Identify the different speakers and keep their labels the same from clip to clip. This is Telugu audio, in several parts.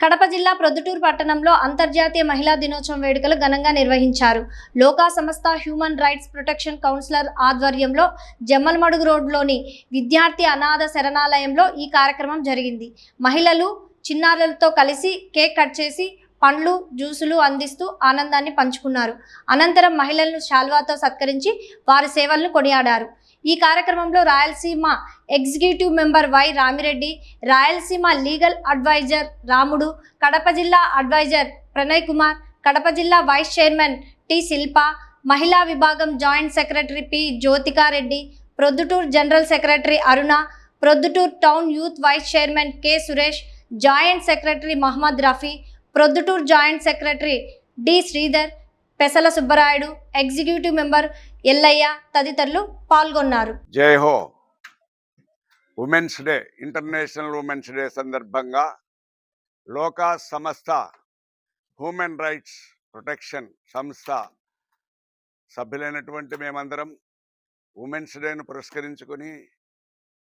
Speaker 1: కడప జిల్లా ప్రొద్దుటూరు పట్టణంలో అంతర్జాతీయ మహిళా దినోత్సవం వేడుకలు ఘనంగా నిర్వహించారు. లోకా సంస్థ హ్యూమన్ రైట్స్ ప్రొటెక్షన్ కౌన్సిలర్ ఆధ్వర్యంలో జమ్మలమడుగు రోడ్లోని విద్యార్థి అనాథ శరణాలయంలో ఈ కార్యక్రమం జరిగింది. మహిళలు చిన్నారులతో కలిసి కేక్ కట్ చేసి పండ్లు జ్యూసులు అందిస్తూ ఆనందాన్ని పంచుకున్నారు. అనంతరం మహిళలను శాల్వాతో సత్కరించి వారి సేవలను కొనియాడారు. ఈ కార్యక్రమంలో Rayalaseema executive member Y Ramireddy, Rayalaseema legal adviser Ramudu, Kadapa జిల్లా అడ్వైజర్ ప్రణయ్ కుమార్, కడప జిల్లా వైస్ చైర్మన్ టి శిల్ప, మహిళా విభాగం joint secretary P Jyothika Reddy, Proddatur general secretary Aruna, Proddatur town youth vice chairman K Suresh, joint secretary Mohammed Rafi, Proddatur joint secretary D Sridhar, Pesala Subbarayudu, executive member Ellaiah తదితరులు పాల్గొన్నారు.
Speaker 2: జై హో. Women's day, international women's day సందర్భంగా లోకా సంస్థ హ్యూమన్ రైట్స్ ప్రొటెక్షన్ సంస్థ సభ్యులైనటువంటి మేమందరం ఉమెన్స్ డేను పురస్కరించుకొని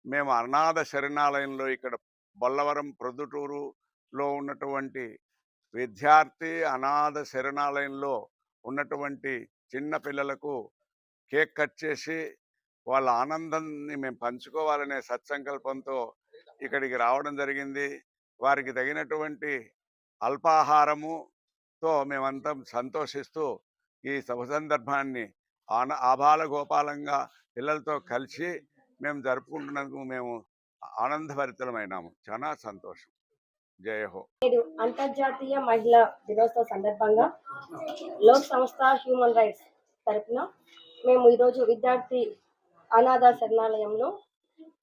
Speaker 2: మేము అనాథ శరణాలయంలో ఇక్కడ బొల్లవరం ప్రొద్దుటూరులో ఉన్నటువంటి విద్యార్థి అనాథ శరణాలయంలో ఉన్నటువంటి చిన్న పిల్లలకు కేక్ కట్ చేసి వాళ్ళ ఆనందాన్ని మేము పంచుకోవాలనే సత్సంకల్పంతో ఇక్కడికి రావడం జరిగింది. వారికి తగినటువంటి అల్పాహారముతో మేమంతా సంతోషిస్తూ ఈ శుభ సందర్భాన్ని ఆబాల గోపాలంగా పిల్లలతో కలిసి మేము జరుపుకుంటున్నందుకు మేము ఆనందభరితమైనాము. చాలా సంతోషం. జై హో.
Speaker 3: అంతర్జాతీయ మహిళా దినోత్సవ సందర్భంగా లోక్ సంస్థ హ్యూమన్ రైట్స్ తరఫున మేము ఈరోజు విద్యార్థి అనాథ శరణాలయంలో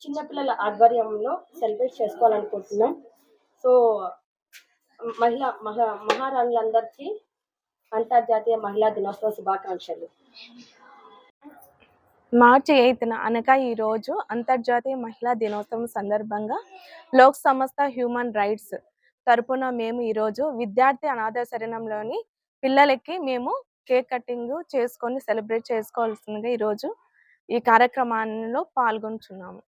Speaker 3: చిన్నపిల్లల ఆధ్వర్యంలో సెలబ్రేట్ చేసుకోవాలనుకుంటున్నాం. సో మహారాణులందరికీ అంతర్జాతీయ మహిళా దినోత్సవ శుభాకాంక్షలు.
Speaker 4: మార్చి 8న అనగా ఈరోజు అంతర్జాతీయ మహిళా దినోత్సవం సందర్భంగా లోక్ సంస్థ హ్యూమన్ రైట్స్ తరపున మేము ఈరోజు విద్యార్థి అనాథ శరణంలోని పిల్లలకి మేము కేక్ కటింగ్ చేసుకొని సెలబ్రేట్ చేసుకోవాల్సిందిగా ఈరోజు ఈ కార్యక్రమాల్లో పాల్గొంటున్నాము.